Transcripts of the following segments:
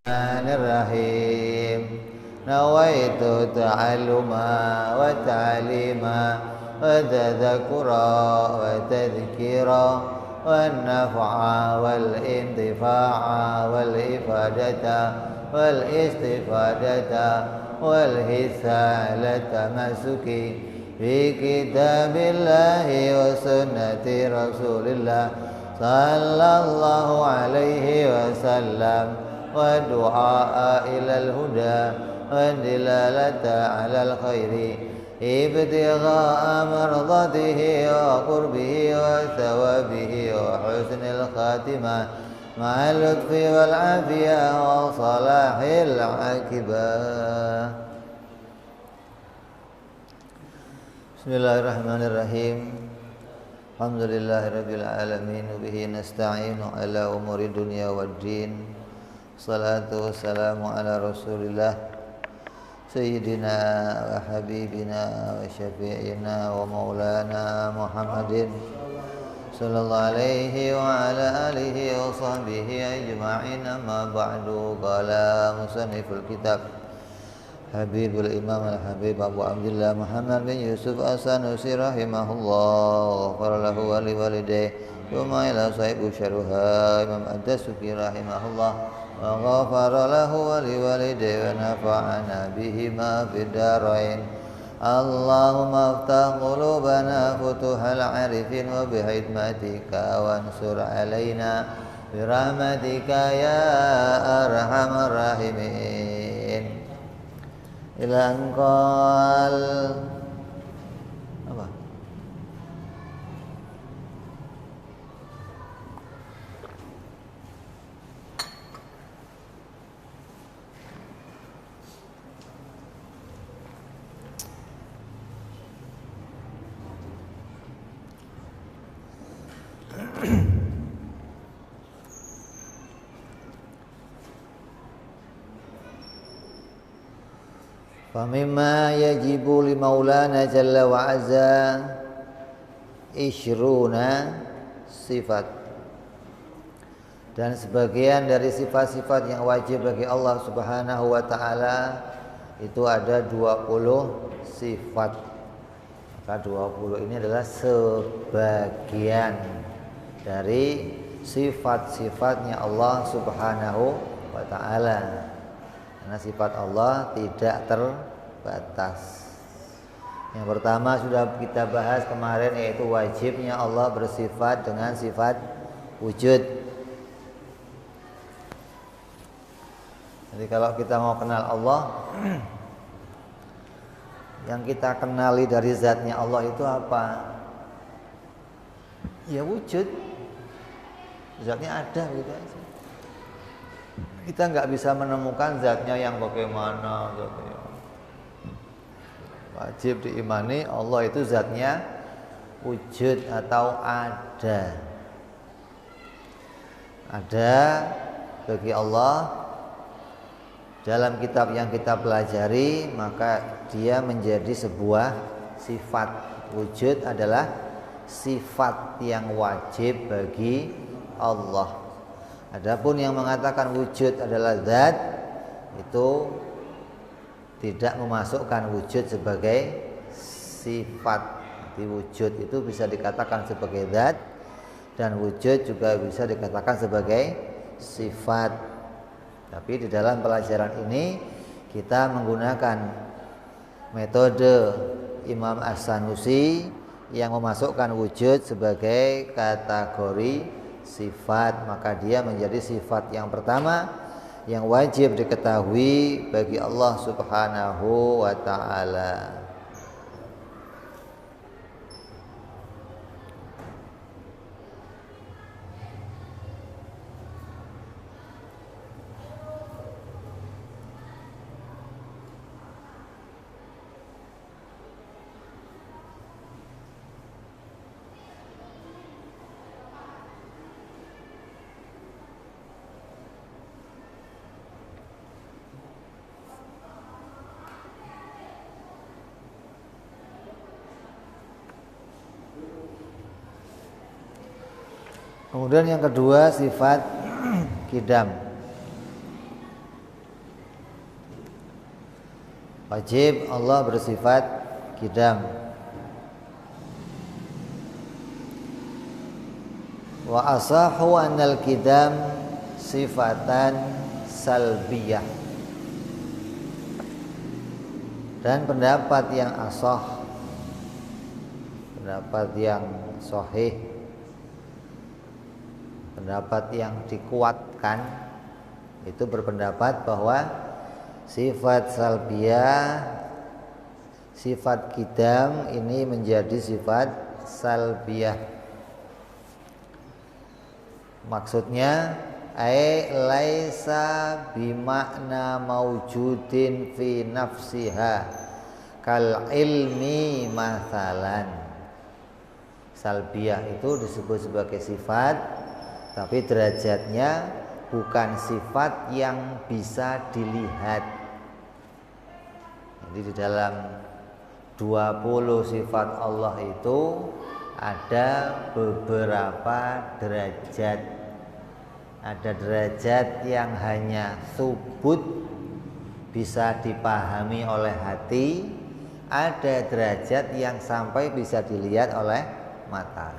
Bismillahirrahmanirrahim. Nawaitu ta'alluma wa ta'lima wa tadhakura wa tadhkira wa naf'a wal intifa'a wal ifadata wal istifadata wal hisalata masuki fi kitabillahi wa sunnati rasulillah sallallahu alaihi wasallam wa du'a ilal huda wa dilalata alal khairi ibtigha'a mardatihi wa qurbihi wa thawabihi wa husnil khatimah ma'al lutfi wal afiyah wa salahil akibah. Bismillahirrahmanirrahim. Alhamdulillahirabbil alamin wa bihi nasta'inu ala umuri dunya waddin. Salatu wassalamu ala Rasulillah sayyidina wa habibina wa syafi'ina wa maulana Muhammadin sallallahu alaihi wa ala alihi wa sahbihi ajma'in. Amma ba'du. Qala musanniful kitab Habibul Imam Al-Habib Abu Abdullah Muhammad bin Yusuf As-Sanusi rahimahullah lahu wa liwalidayhi wa ila sahibu syarha Imam Ad-Dasuki rahimahullah wa ghafara lahu wa liwalidayhi wa nafa'ana bihima fid darain. Allahumma aftah qulubana futuhal arifin wa bihidmatika wansur alaina birahmatika ya arhamar rahimin. Ila anqal apa? Famimma yajibu li maulana jalla wa azza ishruna sifat. Dan sebagian dari sifat-sifat yang wajib bagi Allah Subhanahu wa taala itu ada 20 sifat. Maka 20 ini adalah sebagian dari sifat-sifatnya Allah Subhanahu wa taala. Karena sifat Allah tidak terbatas. Yang pertama sudah kita bahas kemarin, yaitu wajibnya Allah bersifat dengan sifat wujud. Jadi kalau kita mau kenal Allah, yang kita kenali dari zatnya Allah itu apa? Ya wujud. Zatnya ada gitu aja. Kita nggak bisa menemukan zatnya yang bagaimana gitu. Wajib diimani Allah itu zatnya wujud atau ada. Ada bagi Allah dalam kitab yang kita pelajari, maka dia menjadi sebuah sifat. Wujud adalah sifat yang wajib bagi Allah. Adapun yang mengatakan wujud adalah zat, itu tidak memasukkan wujud sebagai sifat. Jadi wujud itu bisa dikatakan sebagai zat, dan wujud juga bisa dikatakan sebagai sifat. Tapi di dalam pelajaran ini kita menggunakan metode Imam As-Sanusi yang memasukkan wujud sebagai kategori sifat. Maka dia menjadi sifat yang pertama yang wajib diketahui bagi Allah Subhanahu wa ta'ala. Kemudian yang kedua sifat qidam. Wajib Allah bersifat qidam. Wa asahu annal qidam sifatan salbiyah. Dan pendapat yang asah, pendapat yang sahih, pendapat yang dikuatkan itu berpendapat bahwa sifat salbiyah, sifat qidam ini menjadi sifat salbiyah. Maksudnya laisa bimakna maujudin fi nafsiha kal ilmi mathalan. Salbiyah itu disebut sebagai sifat, tapi derajatnya bukan sifat yang bisa dilihat. Jadi di dalam 20 sifat Allah itu ada beberapa derajat. Ada derajat yang hanya subut, bisa dipahami oleh hati. Ada derajat yang sampai bisa dilihat oleh mata.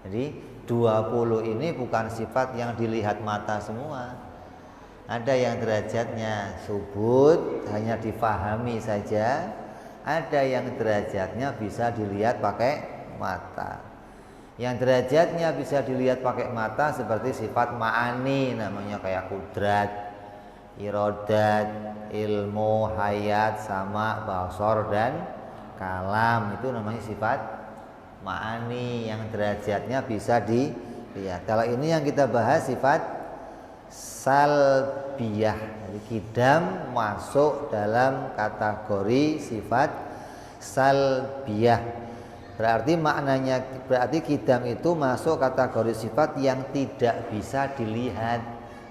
Jadi 20 ini bukan sifat yang dilihat mata semua. Ada yang derajatnya subut, hanya difahami saja. Ada yang derajatnya bisa dilihat pakai mata. Yang derajatnya bisa dilihat pakai mata seperti sifat ma'ani, namanya kayak kudrat, irodat, ilmu, hayat, sama, basor, dan kalam. Itu namanya sifat ma'ani yang derajatnya bisa dilihat. Kalau ini yang kita bahas sifat salbiyah. Jadi qidam masuk dalam kategori sifat salbiyah. Berarti maknanya, berarti qidam itu masuk kategori sifat yang tidak bisa dilihat,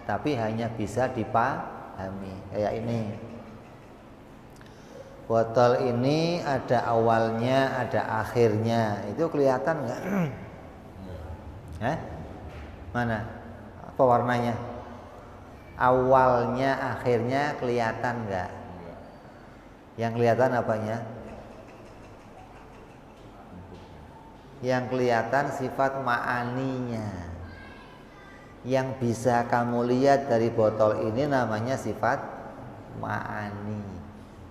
tapi hanya bisa dipahami. Kayak ini, botol ini ada awalnya, ada akhirnya. Itu kelihatan nggak? Mana? Apa warnanya? Awalnya, akhirnya kelihatan nggak? Yang kelihatan apanya? Yang kelihatan sifat ma'aninya. Yang bisa kamu lihat dari botol ini namanya sifat ma'ani.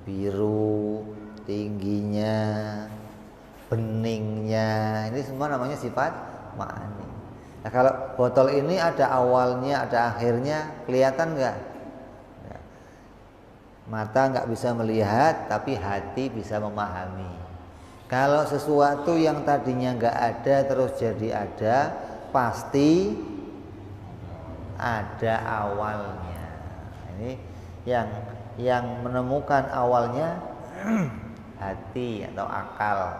Biru, tingginya, beningnya, ini semua namanya sifat ma'ani. Nah, kalau botol ini ada awalnya, ada akhirnya, kelihatan nggak? Mata nggak bisa melihat, tapi hati bisa memahami. Kalau sesuatu yang tadinya nggak ada terus jadi ada, pasti ada awalnya. Ini yang menemukan awalnya hati atau akal.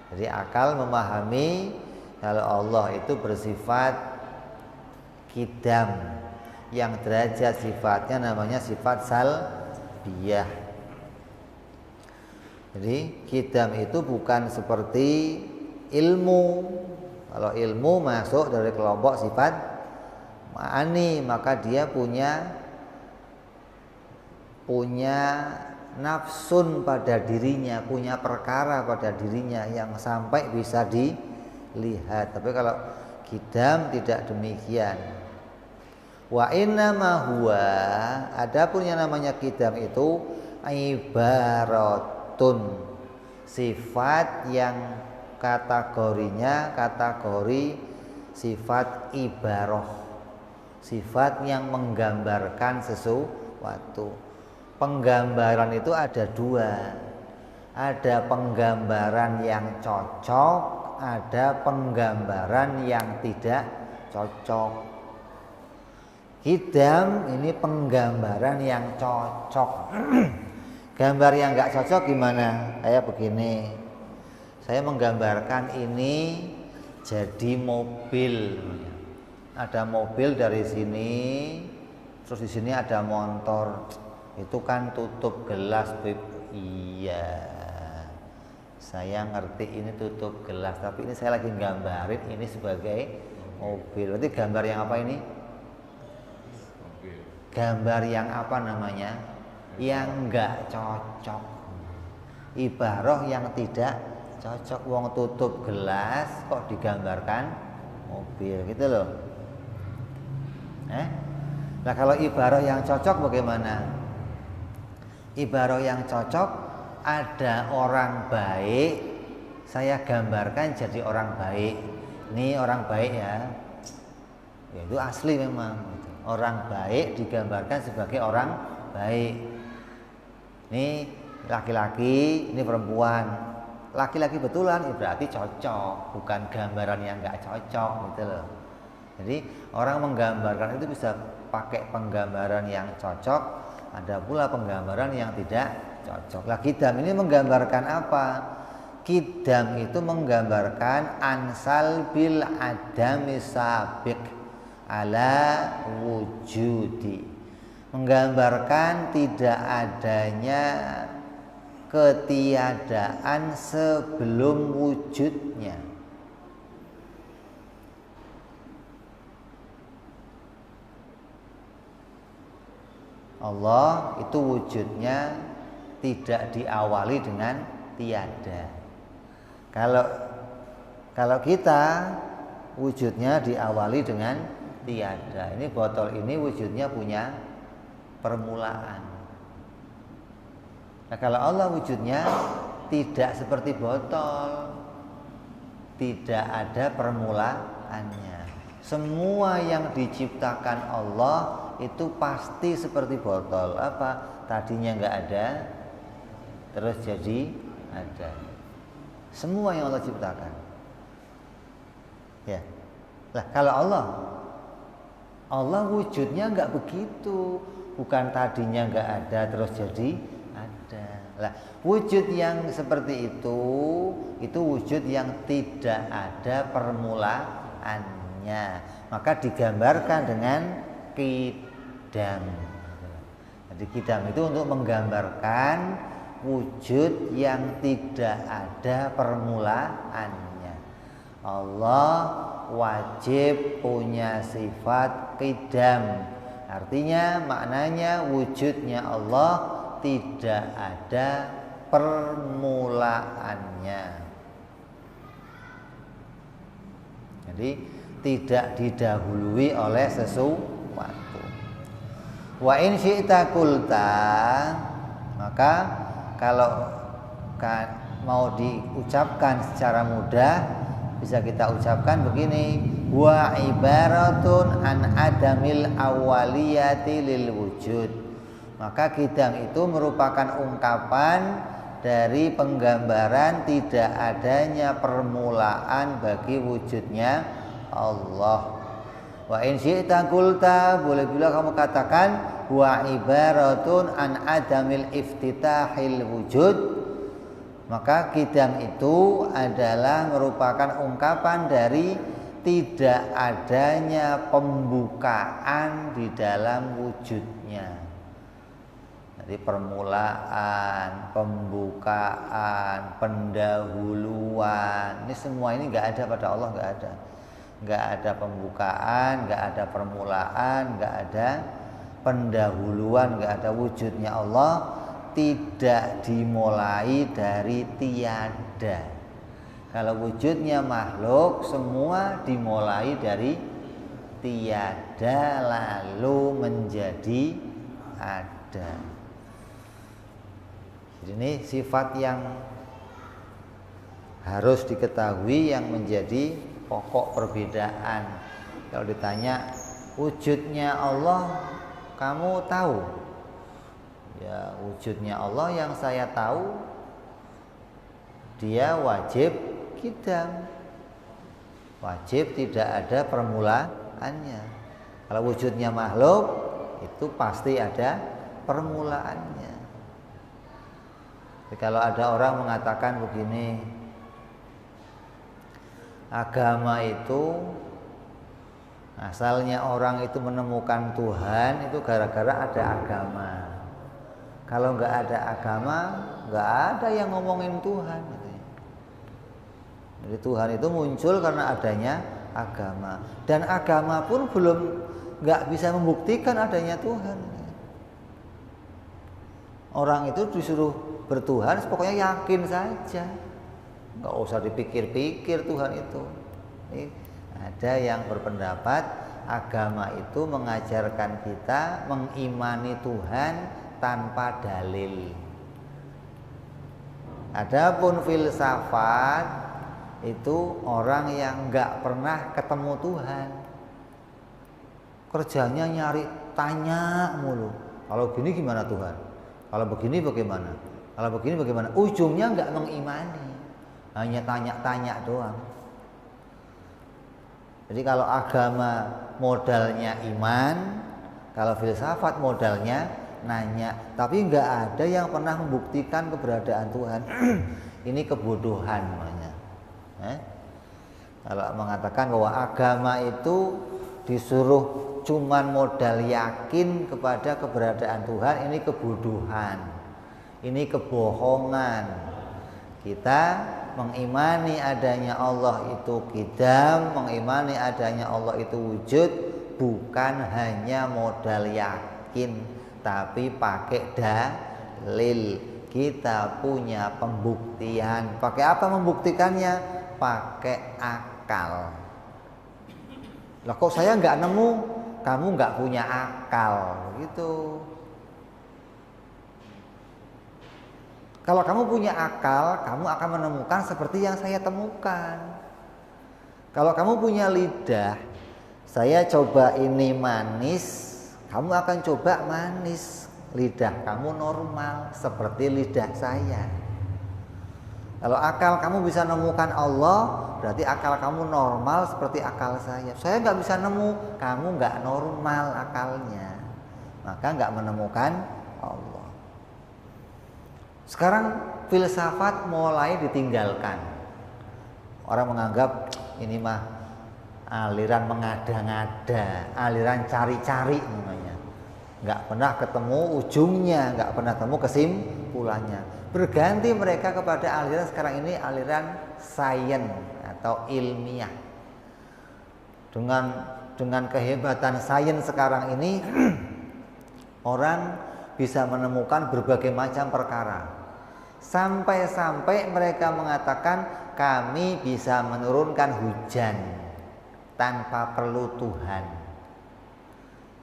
Jadi akal memahami kalau Allah itu bersifat qidam, yang derajat sifatnya namanya sifat salbiyah. Jadi qidam itu bukan seperti ilmu. Kalau ilmu masuk dari kelompok sifat ma'ani, maka dia punya nafsun pada dirinya, punya perkara pada dirinya yang sampai bisa dilihat. Tapi kalau qidam tidak demikian. Wa inna ma huwa, adapun yang namanya qidam itu ibarat sifat yang kategorinya kategori sifat ibarah, sifat yang menggambarkan sesuatu. Penggambaran itu ada dua, ada penggambaran yang cocok, ada penggambaran yang tidak cocok. Qidam ini penggambaran yang cocok. Gambar yang nggak cocok gimana? Kayak begini. Saya menggambarkan ini jadi mobil. Ada mobil dari sini, terus di sini ada motor. Itu kan tutup gelas, Beb. Iya. Saya ngerti ini tutup gelas, tapi ini saya lagi gambarin ini sebagai mobil. Berarti gambar yang apa ini? Gambar yang apa namanya? yang enggak cocok. Ibarah yang tidak cocok. Wong tutup gelas kok digambarkan mobil gitu loh. Nah kalau ibarah yang cocok bagaimana? Ibarah yang cocok, ada orang baik, saya gambarkan jadi orang baik. Ini orang baik ya itu asli memang. Orang baik digambarkan sebagai orang baik. Ini laki-laki, ini perempuan. Laki-laki betulan berarti cocok, bukan gambaran yang nggak cocok gitu loh. Jadi orang menggambarkan itu bisa pakai penggambaran yang cocok, ada pula penggambaran yang tidak cocok. Lah kidam ini menggambarkan apa? Kidam itu menggambarkan ansal bil adami sabiq ala wujudi. Menggambarkan tidak adanya ketiadaan sebelum wujudnya. Allah itu wujudnya tidak diawali dengan tiada. Kalau kita wujudnya diawali dengan tiada. Ini botol ini wujudnya punya permulaan. Nah kalau Allah wujudnya tidak seperti botol, tidak ada permulaannya. Semua yang diciptakan Allah itu pasti seperti botol. Apa? Tadinya nggak ada, terus jadi ada. Semua yang Allah ciptakan. Ya. Lah kalau Allah wujudnya nggak begitu. Bukan tadinya nggak ada terus jadi ada. Lah, wujud yang seperti itu wujud yang tidak ada permulaannya. Maka digambarkan dengan qidam. Jadi qidam itu untuk menggambarkan wujud yang tidak ada permulaannya. Allah wajib punya sifat qidam. Artinya maknanya wujudnya Allah tidak ada permulaannya. Jadi tidak didahului oleh sesuatu. Wa in syi'ta qulta, maka kalau mau diucapkan secara mudah bisa kita ucapkan begini, wa ibaratun an adamil awaliyati lil wujud. Maka qidam itu merupakan ungkapan dari penggambaran tidak adanya permulaan bagi wujudnya Allah. Wa in syi'ta qulta, boleh bila kamu katakan wa ibaratun an adamil iftitahil wujud. Maka qidam itu adalah merupakan ungkapan dari tidak adanya pembukaan di dalam wujudnya. Jadi permulaan, pembukaan, pendahuluan, ini semua ini nggak ada pada Allah, nggak ada. Nggak ada pembukaan, nggak ada permulaan, nggak ada pendahuluan, nggak ada wujudnya Allah. Tidak dimulai dari tiada. Kalau wujudnya makhluk semua dimulai dari tiada lalu menjadi ada. Jadi ini sifat yang harus diketahui yang menjadi pokok perbedaan. Kalau ditanya wujudnya Allah kamu tahu? Ya, wujudnya Allah yang saya tahu dia wajib qidam. Wajib tidak ada permulaannya. Kalau wujudnya makhluk itu pasti ada permulaannya. Jadi kalau ada orang mengatakan begini, agama itu asalnya orang itu menemukan Tuhan itu gara-gara ada agama. Kalau nggak ada agama, nggak ada yang ngomongin Tuhan. Jadi Tuhan itu muncul karena adanya agama. Dan agama pun belum nggak bisa membuktikan adanya Tuhan. Orang itu disuruh bertuhan, pokoknya yakin saja, nggak usah dipikir-pikir Tuhan itu. Ada yang berpendapat agama itu mengajarkan kita mengimani Tuhan tanpa dalil. Adapun filsafat itu orang yang nggak pernah ketemu Tuhan, kerjanya nyari tanya mulu. Kalau gini gimana Tuhan? Kalau begini bagaimana? Kalau begini bagaimana? Ujungnya nggak mengimani, hanya tanya-tanya doang. Jadi kalau agama modalnya iman, kalau filsafat modalnya nanya. Tapi nggak ada yang pernah membuktikan keberadaan Tuhan. Ini kebodohan namanya. Kalau mengatakan bahwa agama itu disuruh cuman modal yakin kepada keberadaan Tuhan, ini kebodohan, ini kebohongan. Kita mengimani adanya Allah itu qidam, mengimani adanya Allah itu wujud, bukan hanya modal yakin, tapi pakai dalil. Kita punya pembuktian. Pakai apa membuktikannya? Pakai akal. Lah kok saya nggak nemu? Kamu nggak punya akal, gitu. Kalau kamu punya akal, kamu akan menemukan seperti yang saya temukan. Kalau kamu punya lidah, saya coba ini manis, kamu akan coba manis. Lidah kamu normal seperti lidah saya. Kalau akal kamu bisa menemukan Allah, berarti akal kamu normal seperti akal saya. Saya nggak bisa nemu, kamu nggak normal akalnya, maka nggak menemukan Allah. Sekarang filsafat mulai ditinggalkan. Orang menganggap ini mah aliran mengada-ngada, aliran cari-cari namanya. Nggak pernah ketemu ujungnya, nggak pernah ketemu kesimpulannya. Berganti mereka kepada aliran sekarang ini aliran sains atau ilmiah. Dengan kehebatan sains sekarang ini orang bisa menemukan berbagai macam perkara. Sampai-sampai mereka mengatakan kami bisa menurunkan hujan tanpa perlu Tuhan.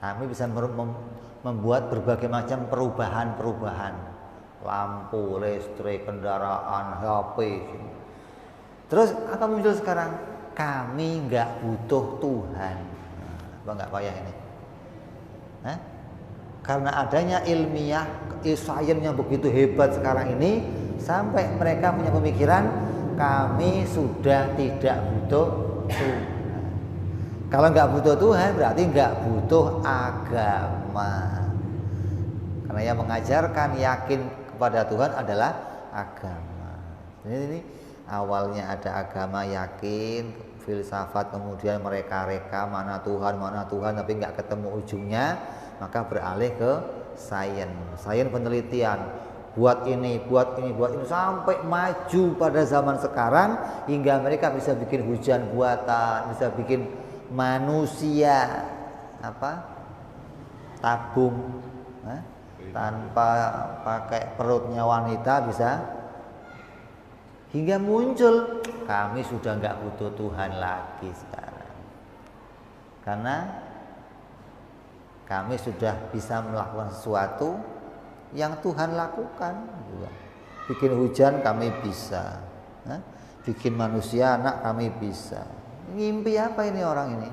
Kami bisa membuat berbagai macam perubahan-perubahan, lampu, listrik, kendaraan, HP. Terus apa muncul sekarang? Kami nggak butuh Tuhan. Apa nggak payah ini? Karena adanya ilmiah, sains yang begitu hebat sekarang ini, sampai mereka punya pemikiran kami sudah tidak butuh Tuhan. Kalau nggak butuh Tuhan berarti nggak butuh agama. Karena yang mengajarkan yakin kepada Tuhan adalah agama. Ini awalnya ada agama yakin, filsafat, kemudian mereka reka mana Tuhan, tapi nggak ketemu ujungnya, maka beralih ke sains penelitian. Buat ini sampai maju pada zaman sekarang hingga mereka bisa bikin hujan buatan, bisa bikin manusia tabung tanpa pakai perutnya wanita bisa, hingga muncul kami sudah nggak butuh Tuhan lagi sekarang karena kami sudah bisa melakukan sesuatu yang Tuhan lakukan. Bikin hujan kami bisa, bikin manusia anak kami bisa. Ngimpi apa ini orang ini?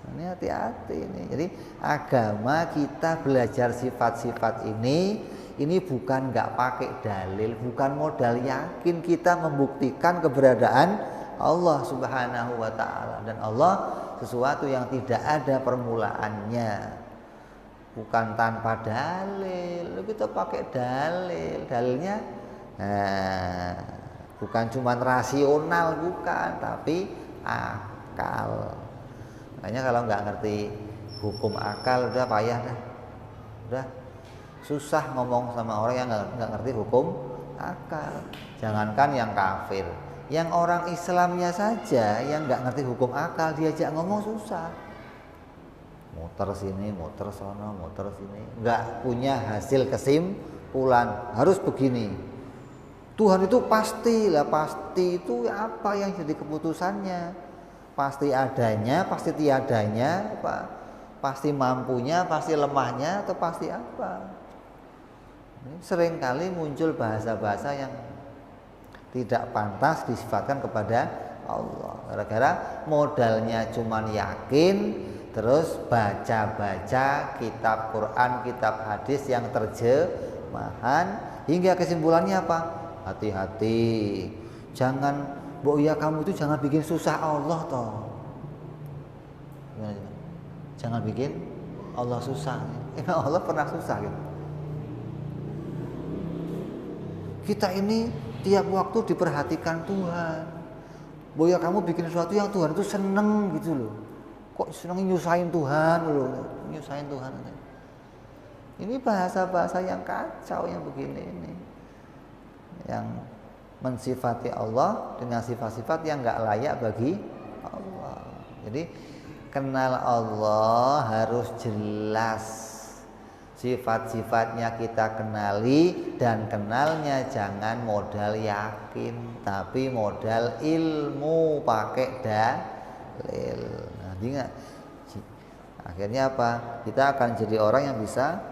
Ini hati-hati ini. Jadi agama kita belajar sifat-sifat ini bukan nggak pakai dalil, bukan modal yakin, kita membuktikan keberadaan Allah Subhanahu wa Ta'ala. Dan Allah sesuatu yang tidak ada permulaannya, bukan tanpa dalil. Kita pakai dalilnya bukan cuma rasional, bukan, tapi akal. Makanya kalau nggak ngerti hukum akal udah payah dah, udah susah ngomong sama orang yang nggak ngerti hukum akal. Jangankan yang kafir, yang orang Islamnya saja yang nggak ngerti hukum akal diajak ngomong susah. muter sini, muter sono, muter sini, nggak punya hasil kesimpulan. Harus begini. Tuhan itu pasti lah, pasti itu apa yang jadi keputusannya? Pasti adanya, pasti tiadanya, apa? Pasti mampunya, pasti lemahnya, atau pasti apa? Ini seringkali muncul bahasa-bahasa yang tidak pantas disifatkan kepada Allah. Gara-gara modalnya cuman yakin, terus baca-baca kitab Quran, kitab hadis yang terjemahan, hingga kesimpulannya apa? Hati-hati, jangan, ya kamu itu jangan bikin susah Allah toh. Jangan bikin Allah susah. Emang Allah pernah susah gitu? Kita ini tiap waktu diperhatikan Tuhan. Ya kamu bikin sesuatu yang Tuhan itu seneng gitu loh. Kok seneng nyusahin Tuhan loh, nyusahin Tuhan. Ini bahasa-bahasa yang kacau yang begini ini, yang mensifati Allah dengan sifat-sifat yang nggak layak bagi Allah. Jadi kenal Allah harus jelas, sifat-sifatnya kita kenali, dan kenalnya jangan modal yakin, tapi modal ilmu, pakai dalil. Nah, ingat, akhirnya apa? Kita akan jadi orang yang bisa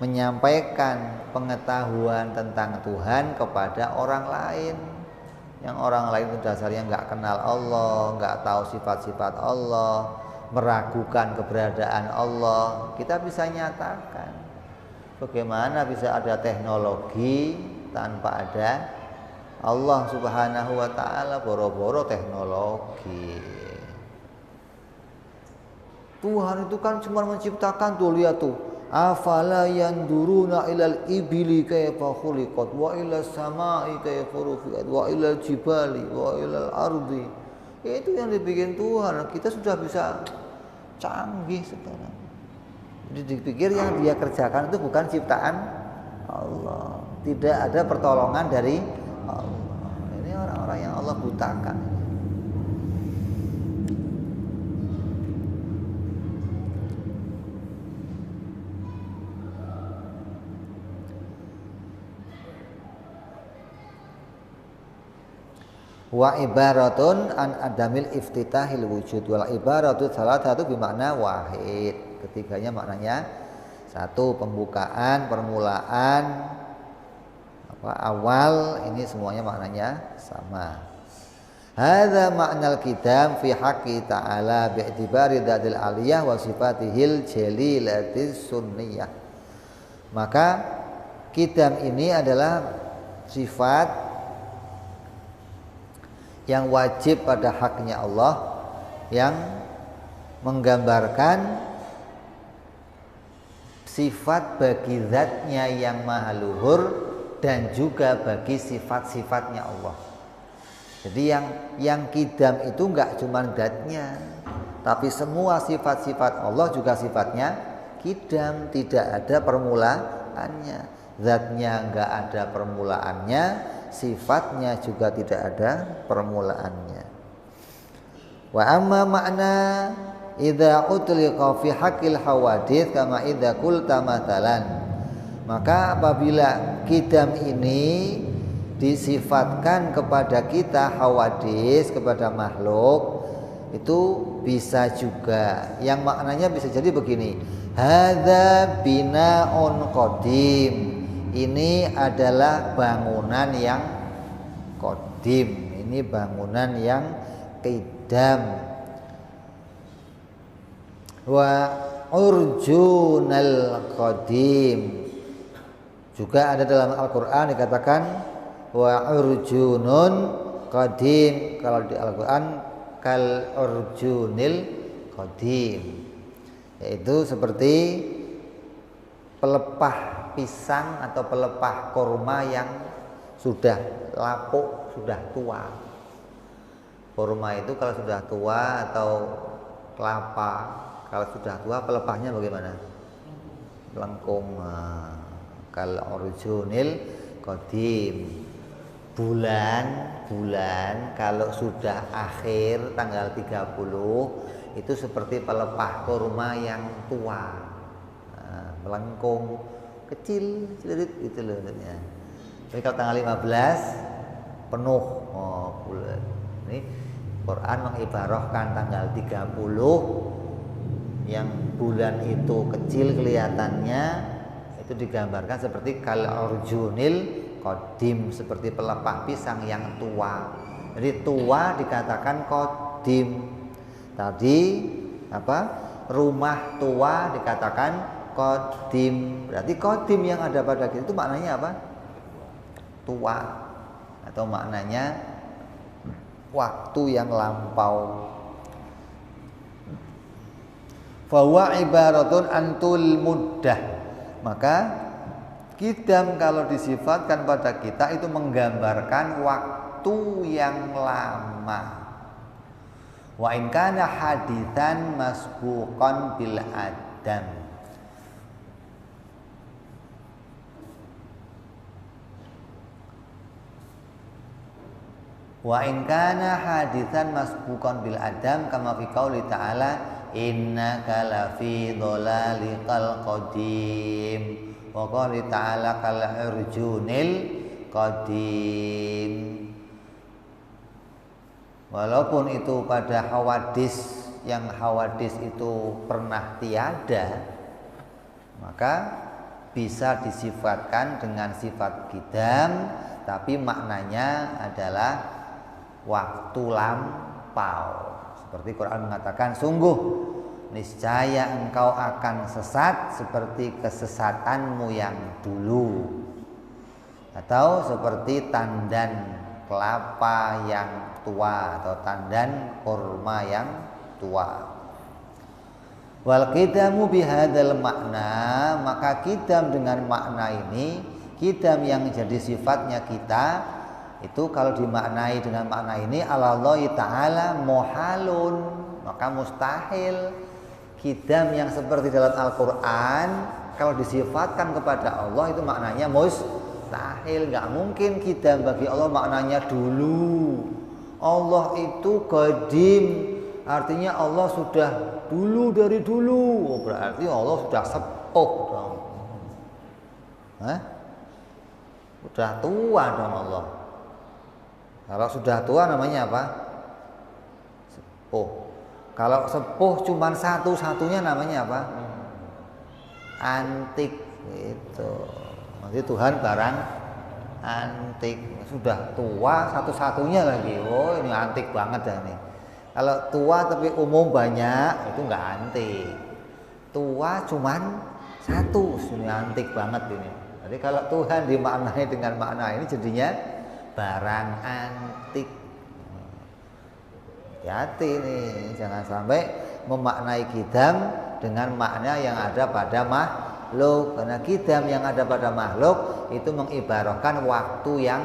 menyampaikan pengetahuan tentang Tuhan kepada orang lain, yang orang lain itu dasarnya nggak kenal Allah, nggak tahu sifat-sifat Allah, meragukan keberadaan Allah. Kita bisa nyatakan bagaimana bisa ada teknologi tanpa ada Allah Subhanahu wa ta'ala. Boro-boro teknologi. Tuhan itu kan cuma menciptakan, tuh lihat tuh, afala yanduruna ilal ibili kayfa khuliqat wa ilas samai kayfa rufi'at wa ilal jibali wa ilal ardi. Itu yang dibikin Tuhan. Kita sudah bisa canggih sekarang. Jadi dipikir yang dia kerjakan itu bukan ciptaan Allah. Tidak ada pertolongan dari Allah. Ini orang-orang yang Allah butakan. Wa ibaratun an adamil iftitahil wujud, wal ibaratu salah satu bermakna wahid. Ketiganya maknanya satu, pembukaan, permulaan, awal. Ini semuanya maknanya sama. Hadza ma'nal qidam fi haqqi ta'ala bi'tibari dzadil aliyah wa sifatihil jalilatis sunniyah. Maka qidam ini adalah sifat yang wajib pada haknya Allah, yang menggambarkan sifat bagi zatnya yang maha luhur dan juga bagi sifat-sifatnya Allah. Jadi yang kidam itu enggak cuma zatnya, tapi semua sifat-sifat Allah juga sifatnya kidam, tidak ada permulaannya. Zatnya enggak ada permulaannya, sifatnya juga tidak ada permulaannya. Wa amma makna idza utliqa fi haqqil hawadits kama idza qulta mathalan. Maka apabila kidam ini disifatkan kepada kita hawadits, kepada makhluk, itu bisa juga yang maknanya bisa jadi begini. Hadza binaun qadim. Ini adalah bangunan yang qadim. Ini bangunan yang qidam. Wa urjunal qadim. Juga ada dalam Al-Qur'an dikatakan wa urjunun qadim. Kalau di Al-Qur'an kal urjunil qadim. Yaitu seperti pelepah pisang atau pelepah korma yang sudah lapuk, sudah tua. Korma itu kalau sudah tua, atau kelapa kalau sudah tua, pelepahnya bagaimana? Melengkung. Kal urjunil qadim. Bulan kalau sudah akhir tanggal 30 itu seperti pelepah kurma yang tua, melengkung, kecil, sedikit gitu loh. Tapi kalau tanggal 15 penuh. Oh, bulan. Ini Quran mengibarahkan tanggal 30 yang bulan itu kecil kelihatannya, itu digambarkan seperti kal urjunil qadim, seperti pelepah pisang yang tua. Jadi tua dikatakan qadim. Tadi apa? Rumah tua dikatakan qadim. Berarti qadim yang ada pada kita itu maknanya apa? Tua, atau maknanya waktu yang lampau. Fahuwa ibaratun antul muddah. Maka qidam kalau disifatkan pada kita itu menggambarkan waktu yang lama. Wa in kana haditsan masbuqan bil adam. Wa in kana haditsan masbuqan bil adam kama fi qouli ta'ala innaka lafi dhalalikal qadim wa qouli ta'ala kal urjunil qadim. Walaupun itu pada hawadis, yang hawadis itu pernah tiada, maka bisa disifatkan dengan sifat qidam, tapi maknanya adalah waktu lampau. Seperti Quran mengatakan, sungguh niscaya engkau akan sesat seperti kesesatanmu yang dulu, atau seperti tandan kelapa yang tua atau tandan kurma yang tua. Wal qidamu bihadzal makna, maka qidam dengan makna ini, qidam yang jadi sifatnya kita itu kalau dimaknai dengan makna ini alallahi ta'ala muhalun, maka mustahil. Qidam yang seperti dalam Al-Quran kalau disifatkan kepada Allah itu maknanya mustahil, nggak mungkin. Qidam bagi Allah maknanya dulu. Allah itu qadim, artinya Allah sudah dulu dari dulu. Oh, berarti Allah sudah sepuh dong. Sudah tua dong Allah. Kalau sudah tua namanya apa? Sepuh. Kalau sepuh cuma satu-satunya namanya apa? Antik. Itu. Nanti Tuhan barang antik. Sudah tua satu-satunya lagi. Oh, ini antik banget dah nih. Kalau tua tapi umum banyak, itu nggak antik. Tua cuman satu, ini antik banget ini. Jadi kalau Tuhan dimaknai dengan makna ini jadinya barang antik. Hati nih, jangan sampai memaknai qidam dengan makna yang ada pada makhluk. Karena qidam yang ada pada makhluk itu mengibarahkan waktu yang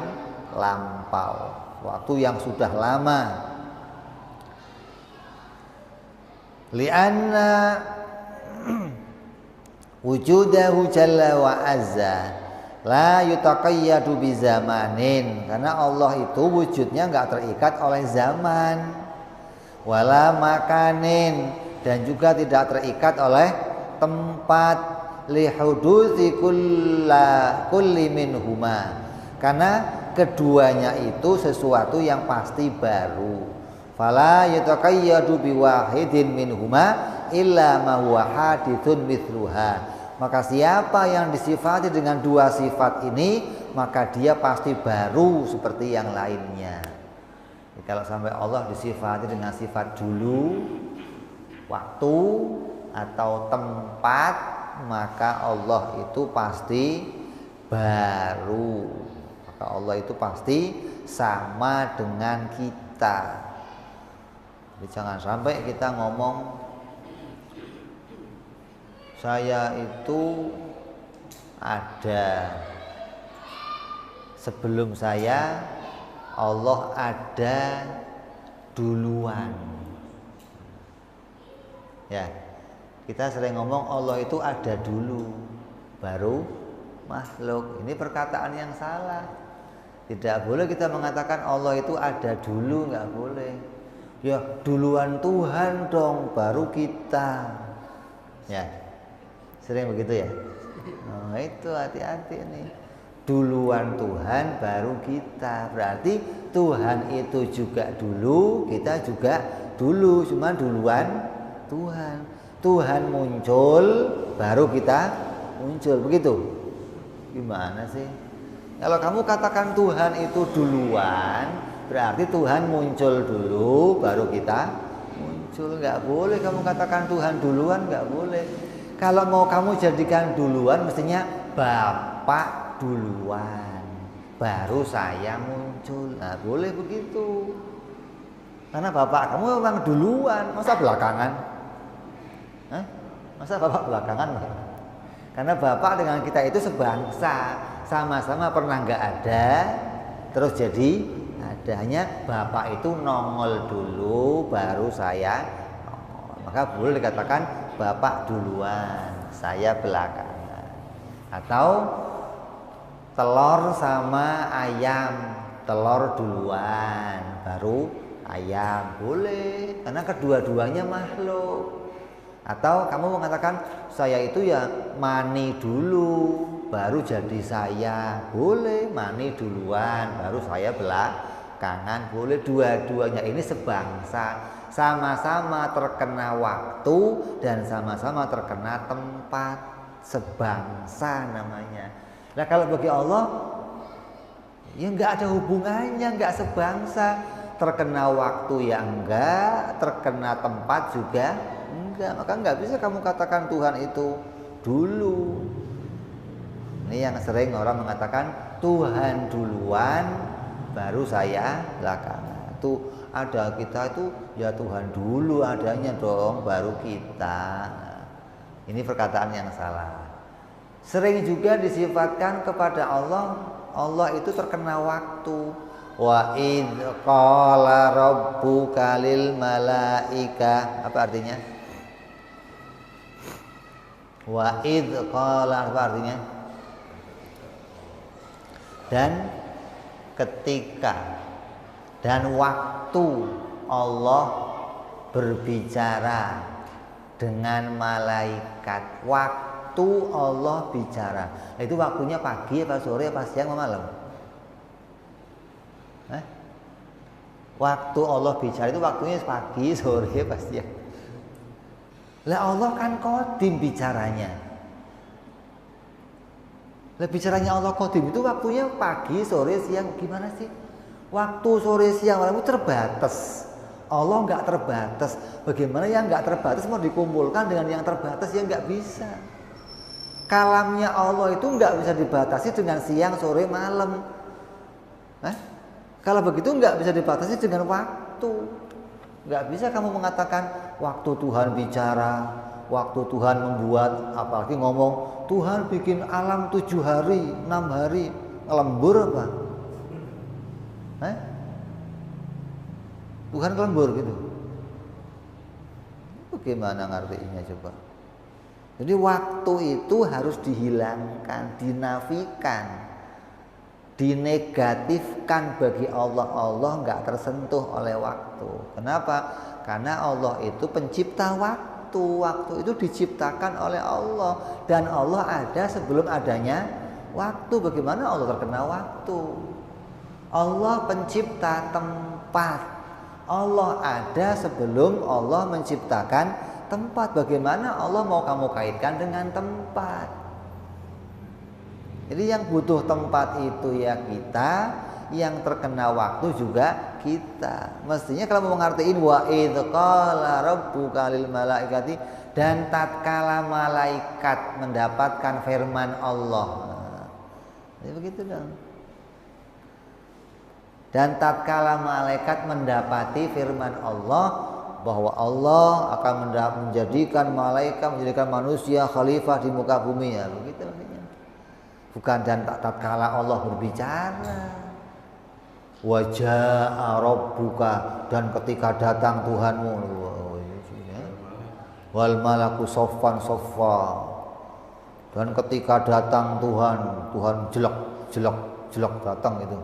lampau, waktu yang sudah lama. Lianna wujudahu jalla wa azza la yutaqayyadu bi zamanin, karena Allah itu wujudnya enggak terikat oleh zaman, wala makanin, dan juga tidak terikat oleh tempat, li huduzi kulli minhuma, karena keduanya itu sesuatu yang pasti baru. Fala yutaqayyadu bi wahidin minhuma illa ma huwa haditsun mithluha. Maka siapa yang disifati dengan dua sifat ini, maka dia pasti baru seperti yang lainnya. Jadi kalau sampai Allah disifati dengan sifat dulu, waktu atau tempat, maka Allah itu pasti baru. Maka Allah itu pasti sama dengan kita. Jadi jangan sampai kita ngomong saya itu ada sebelum saya, Allah ada duluan. Ya, kita sering ngomong Allah itu ada dulu, baru makhluk. Ini perkataan yang salah. Tidak boleh kita mengatakan Allah itu ada dulu, nggak boleh. Ya duluan Tuhan dong, baru kita. Ya, sering begitu ya. Nah, itu hati-hati nih. Duluan Tuhan, baru kita. Berarti Tuhan itu juga dulu, kita juga dulu. Cuma duluan Tuhan. Tuhan muncul, baru kita muncul. Begitu. Gimana sih? Kalau kamu katakan Tuhan itu duluan, berarti Tuhan muncul dulu, baru kita muncul. Nggak boleh kamu katakan Tuhan duluan, nggak boleh. Kalau mau kamu jadikan duluan, mestinya Bapak duluan, baru saya muncul. Nah, boleh begitu. Karena Bapak kamu memang duluan, masa belakangan? Hah? Masa Bapak belakangan? Karena Bapak dengan kita itu sebangsa, sama-sama pernah nggak ada, terus jadi adanya. Bapak itu nongol dulu, baru saya nongol. Maka boleh dikatakan Bapak duluan, saya belakangan. Atau telur sama ayam, telur duluan, baru ayam. Boleh, karena kedua-duanya makhluk. Atau kamu mengatakan saya itu ya mani dulu, baru jadi saya. Boleh, mani duluan, baru saya belakangan. Boleh, dua-duanya ini sebangsa, sama-sama terkena waktu dan sama-sama terkena tempat. Sebangsa namanya. Nah kalau bagi Allah ya nggak ada hubungannya, nggak sebangsa. Terkena waktu ya enggak, terkena tempat juga enggak. Maka nggak bisa kamu katakan Tuhan itu dulu. Ini yang sering orang mengatakan Tuhan duluan, baru saya belakangan. Tuh ada kita itu ya Tuhan dulu adanya dong, baru kita. Nah, ini perkataan yang salah. Sering juga disifatkan kepada Allah, Allah itu terkena waktu. Wa id qala rabbuka lil malaika. Apa artinya? Wa id qala, apa artinya? Dan ketika dan waktu Allah berbicara dengan malaikat. Waktu Allah bicara. Itu waktunya pagi apa sore apa siang apa malam? Waktu Allah bicara itu waktunya pagi, sore, pasti ya. Lah Allah kan qadim bicaranya. Lah bicaranya Allah qadim itu waktunya pagi, sore, siang. Gimana sih? Waktu sore, siang, malam itu terbatas. Allah nggak terbatas. Bagaimana yang nggak terbatas mau dikumpulkan dengan yang terbatas? Ya nggak bisa. Kalamnya Allah itu nggak bisa dibatasi dengan siang, sore, malam. Kalau begitu nggak bisa dibatasi dengan waktu. Nggak bisa kamu mengatakan waktu Tuhan bicara, waktu Tuhan membuat, apalagi ngomong Tuhan bikin alam 7 hari, 6 hari, lembur apa? Tuhan lembur gitu. Bagaimana ngartinya coba? Jadi waktu itu harus dihilangkan, dinafikan, dinegatifkan bagi Allah. Allah nggak tersentuh oleh waktu. Kenapa? Karena Allah itu pencipta waktu. Waktu itu diciptakan oleh Allah dan Allah ada sebelum adanya waktu. Bagaimana Allah terkena waktu? Allah pencipta tempat. Allah ada sebelum Allah menciptakan tempat. Bagaimana Allah mau kamu kaitkan dengan tempat? Jadi yang butuh tempat itu ya kita, yang terkena waktu juga kita. Mestinya kalau mau mengartiin wa idz qala rabbuka lil malaikati, dan tatkala malaikat mendapatkan firman Allah. Jadi begitu dong. Dan tatkala malaikat mendapati firman Allah bahwa Allah akan menjadikan malaikat, menjadikan manusia khalifah di muka bumi, ya begitu maksudnya. Bukan dan tatkala Allah berbicara. Wa jaa rabbuka, dan ketika datang Tuhanmu. Wal malaku soffan soffa, dan ketika datang Tuhan, Tuhan jelek datang itu.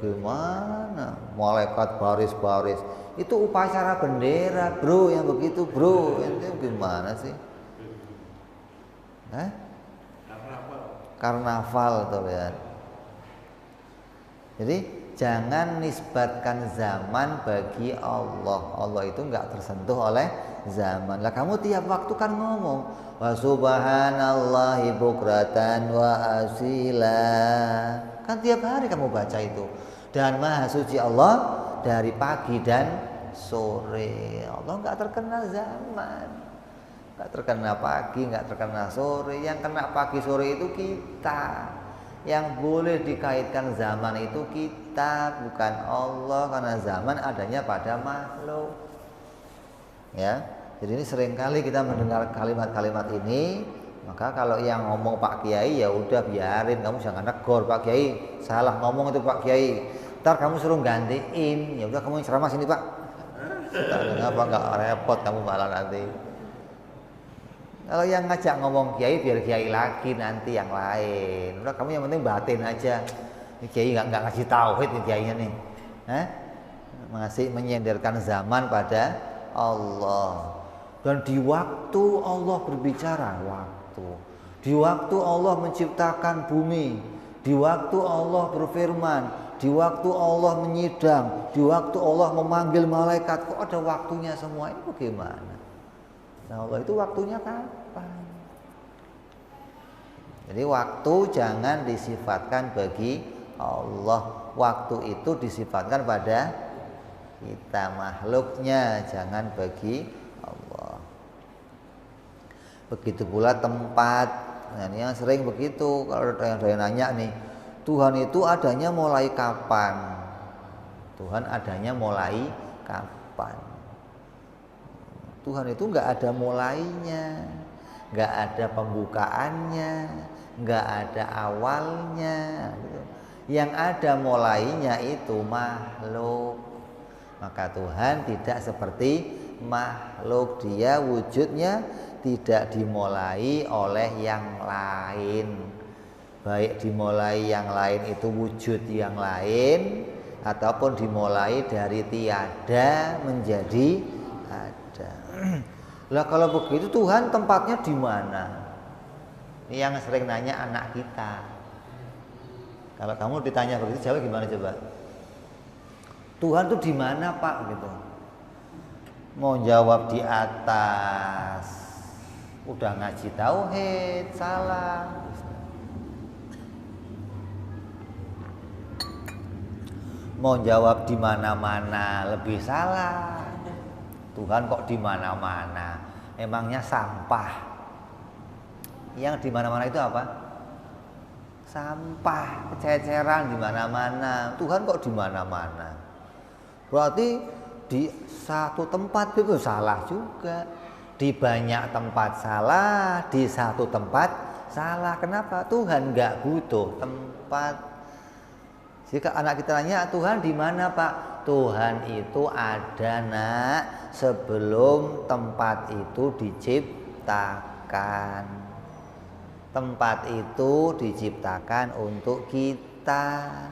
Gimana? Malaikat baris-baris. Itu upacara bendera, bro, yang begitu, bro. Itu gimana sih? Karnaval tuh lihat. Jadi jangan nisbatkan zaman bagi Allah. Allah itu enggak tersentuh oleh zaman. Lah kamu tiap waktu kan ngomong wa subhanallahi bukratan wa asila. Kan tiap hari kamu baca itu. Dan maha suci Allah dari pagi dan sore. Allah enggak terkena zaman. Enggak terkena pagi, enggak terkena sore. Yang kena pagi sore itu kita. Yang boleh dikaitkan zaman itu kita, bukan Allah, karena zaman adanya pada makhluk. Ya. Jadi ini seringkali kita mendengar kalimat-kalimat ini, maka kalau yang ngomong Pak Kiai ya udah biarin, kamu jangan negor Pak Kiai, salah ngomong itu Pak Kiai. Ntar kamu suruh gantiin, ya udah kamu ceramah sini Pak. Kenapa nggak repot kamu malah nanti. Kalau yang ngajak ngomong kiai biar kiai lagi nanti yang lain. Udah kamu yang penting batin aja. Ini kiai nggak ngasih tauhid nih kiainya nih. Masih menyenderkan zaman pada Allah. Dan di waktu Allah berbicara, di waktu Allah menciptakan bumi, di waktu Allah berfirman, di waktu Allah menyidang, di waktu Allah memanggil malaikat, kok ada waktunya semua itu bagaimana? Nah Allah itu waktunya kapan? Jadi waktu jangan disifatkan bagi Allah. Waktu itu disifatkan pada kita makhluknya, jangan bagi Allah. Begitu pula tempat. Nah ini yang sering begitu. Kalau ada yang nanya nih, Tuhan itu adanya mulai kapan? Tuhan adanya mulai kapan? Tuhan itu nggak ada mulainya, nggak ada pembukaannya, nggak ada awalnya. Yang ada mulainya itu makhluk. Maka Tuhan tidak seperti makhluk, dia wujudnya tidak dimulai oleh yang lain. Baik dimulai yang lain itu wujud yang lain, ataupun dimulai dari tiada menjadi ada. Lah kalau begitu Tuhan tempatnya di mana? Ini yang sering nanya anak kita. Kalau kamu ditanya begitu jawab gimana coba? Tuhan tuh di mana Pak gitu? Mau jawab di atas. Udah ngaji tauhid, salah. Mau jawab di mana-mana lebih salah. Tuhan kok di mana-mana? Emangnya sampah. Yang di mana-mana itu apa? Sampah, kececeran di mana-mana. Tuhan kok di mana-mana? Berarti di satu tempat itu salah juga. Di banyak tempat salah, di satu tempat salah. Kenapa? Tuhan nggak butuh tempat. Jika anak kita tanya, Tuhan di mana Pak? Tuhan itu ada nak sebelum tempat itu diciptakan. Tempat itu diciptakan untuk kita,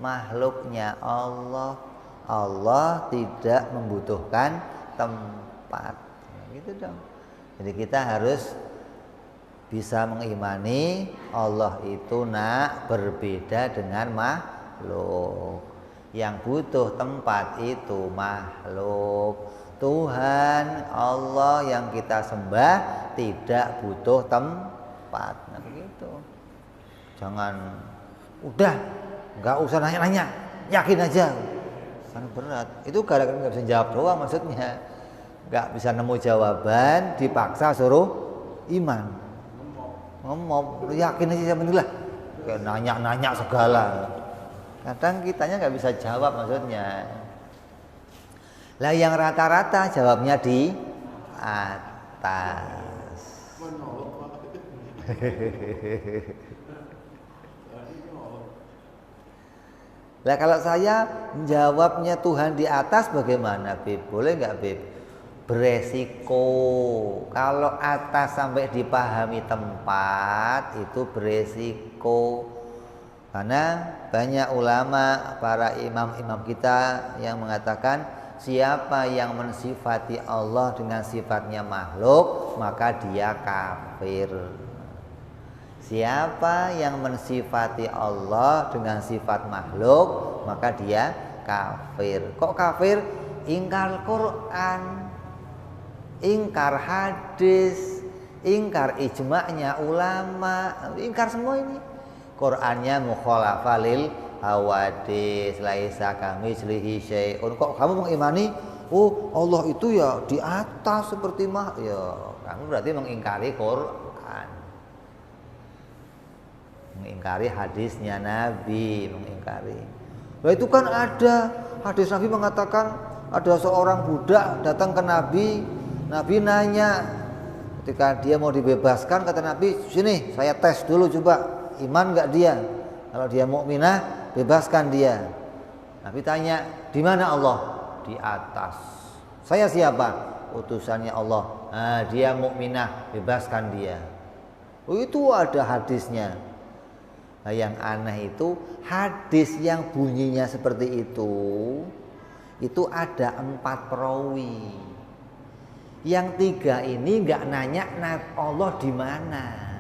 makhluknya Allah. Allah tidak membutuhkan tempat. Gitu dong. Jadi kita harus bisa mengimani Allah itu nak berbeda dengan makhluk. Yang butuh tempat itu makhluk. Tuhan Allah yang kita sembah tidak butuh tempat. Nah begitu. Jangan udah nggak usah nanya-nanya, yakin aja. Kan berat. Itu gara-gara nggak bisa jawab doang maksudnya. Nggak bisa nemu jawaban, dipaksa suruh iman. Ngomong yakin aja alhamdulillah. Kayak nanya-nanya segala. Kadang kitanya nggak bisa jawab maksudnya. Lah yang rata-rata jawabnya di atas. Lah kalau saya jawabnya Tuhan di atas bagaimana Beb? Boleh nggak Beb? Beresiko. Kalau atas sampai dipahami tempat itu beresiko. Karena banyak ulama, para imam-imam kita yang mengatakan siapa yang mensifati Allah dengan sifatnya makhluk, maka dia kafir. Siapa yang mensifati Allah dengan sifat makhluk, maka dia kafir. Kok kafir? Ingkar Quran, ingkar hadis, ingkar ijma'nya ulama, ingkar semua ini. Qur'annya mukhalafah lil hawadis, laisa kamitslihi syai'un. Kok kamu mengimani Allah itu ya di atas seperti ya kamu berarti mengingkari Quran, mengingkari hadisnya Nabi, mengingkari. Nah itu kan ada hadis Nabi mengatakan ada seorang budak datang ke Nabi, Nabi nanya ketika dia mau dibebaskan, kata Nabi, sini saya tes dulu coba iman enggak dia. Kalau dia mukminah, bebaskan dia. Nabi tanya, di mana Allah? Di atas. Saya siapa? Utusannya Allah. Nah, dia mukminah, bebaskan dia. Oh, itu ada hadisnya. Nah, yang aneh itu hadis yang bunyinya seperti itu ada 4 perawi. Yang 3 ini enggak nanya Allah di mana.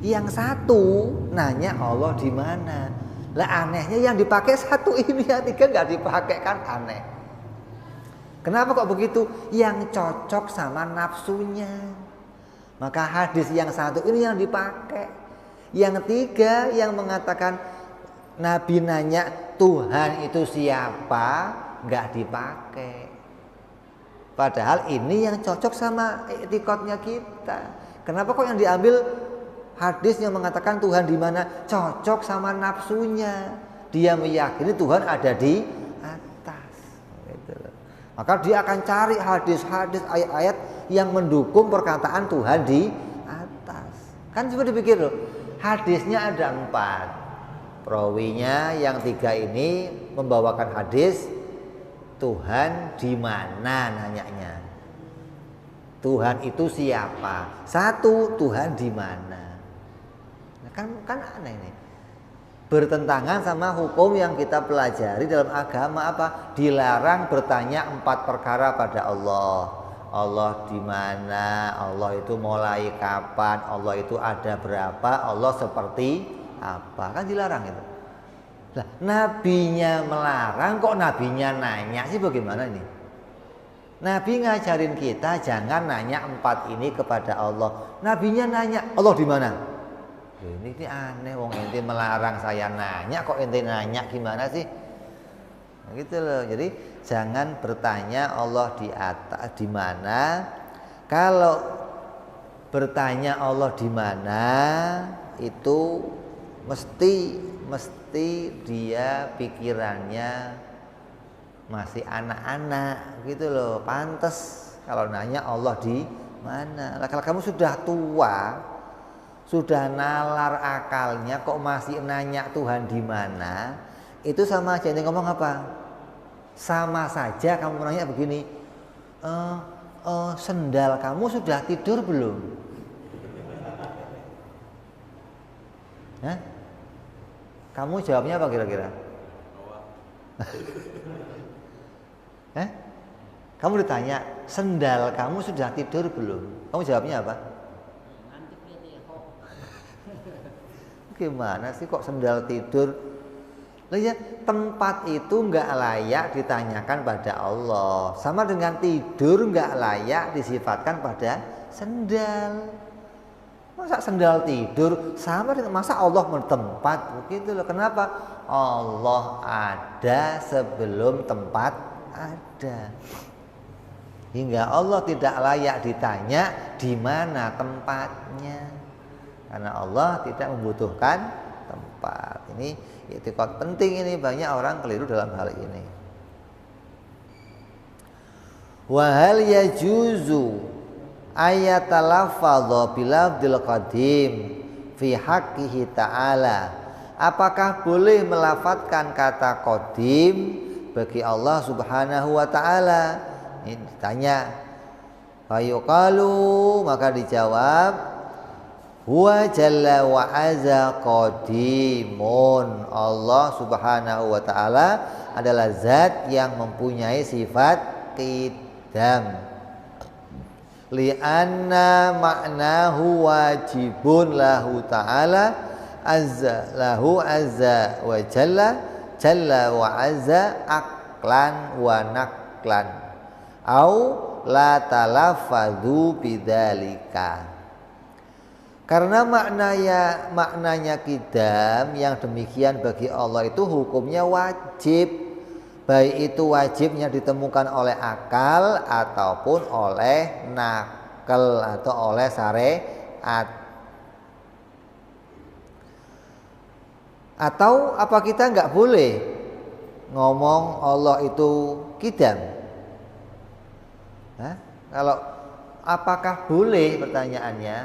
Yang 1 nanya Allah di mana. Lah anehnya yang dipakai 1 ini, yang 3 nggak dipakai, kan aneh. Kenapa kok begitu? Yang cocok sama nafsunya. Maka hadis yang 1 ini yang dipakai. Yang 3 yang mengatakan Nabi nanya Tuhan itu siapa, nggak dipakai. Padahal ini yang cocok sama etikotnya kita. Kenapa kok yang diambil hadis yang mengatakan Tuhan di mana? Cocok sama nafsunya. Dia meyakini Tuhan ada di atas. Gitu. Maka dia akan cari hadis-hadis, ayat-ayat yang mendukung perkataan Tuhan di atas. Kan coba dipikir loh. Hadisnya ada 4. Perawinya yang 3 ini membawakan hadis Tuhan di mana nanyanya. Tuhan itu siapa? 1 Tuhan di mana? Kan aneh nih, bertentangan sama hukum yang kita pelajari dalam agama. Apa? Dilarang bertanya 4 perkara pada Allah. Allah di mana? Allah itu mulai kapan? Allah itu ada berapa? Allah seperti apa? Kan dilarang itu. Nah, nabinya melarang, kok nabinya nanya sih, bagaimana ini? Nabi ngajarin kita jangan nanya 4 ini kepada Allah. Nabinya nanya Allah di mana? Ini aneh, wong ente melarang saya nanya, kok ente nanya, gimana sih? Nah, gitu loh. Jadi jangan bertanya Allah di atas di mana. Kalau bertanya Allah di mana itu mesti dia pikirannya masih anak-anak gitu loh. Pantes kalau nanya Allah di mana. Lah kalau kamu sudah tua, sudah nalar akalnya, kok masih nanya Tuhan di mana? Itu sama aja ente ngomong apa? Sama saja kamu nanya begini, sendal kamu sudah tidur belum? Hah? Kamu jawabnya apa kira-kira? Hah? Kamu ditanya, sendal kamu sudah tidur belum? Kamu jawabnya apa? Gimana sih kok sendal tidur? Lihat, tempat itu nggak layak ditanyakan pada Allah. Sama dengan tidur nggak layak disifatkan pada sendal. Masa sendal tidur sama dengan masa Allah bertempat begitu loh. Kenapa? Allah ada sebelum tempat ada. Hingga Allah tidak layak ditanya di mana tempatnya. Karena Allah tidak membutuhkan tempat. Ini i'tiqad penting, ini banyak orang keliru dalam hal ini. Wa hal yajuzu ayatalafadha bilafdil qadim fi haqqihi ta'ala. Apakah boleh melafatkan kata qadim bagi Allah Subhanahu wa taala? Ini ditanya. Fayuqalu, maka dijawab Huwa jalla wa azza qadimun. Allah Subhanahu wa taala adalah zat yang mempunyai sifat qidam. Li'anna ma'nahu wajibun lahu ta'ala azza lahu azza wa jalla wa azza aqlan wa naqlan au la talaffadhu bidzalika. Karena maknanya qidam yang demikian bagi Allah itu hukumnya wajib. Baik itu wajibnya ditemukan oleh akal ataupun oleh nakal atau oleh syariat. Atau apa kita nggak boleh ngomong Allah itu qidam? Kalau apakah boleh pertanyaannya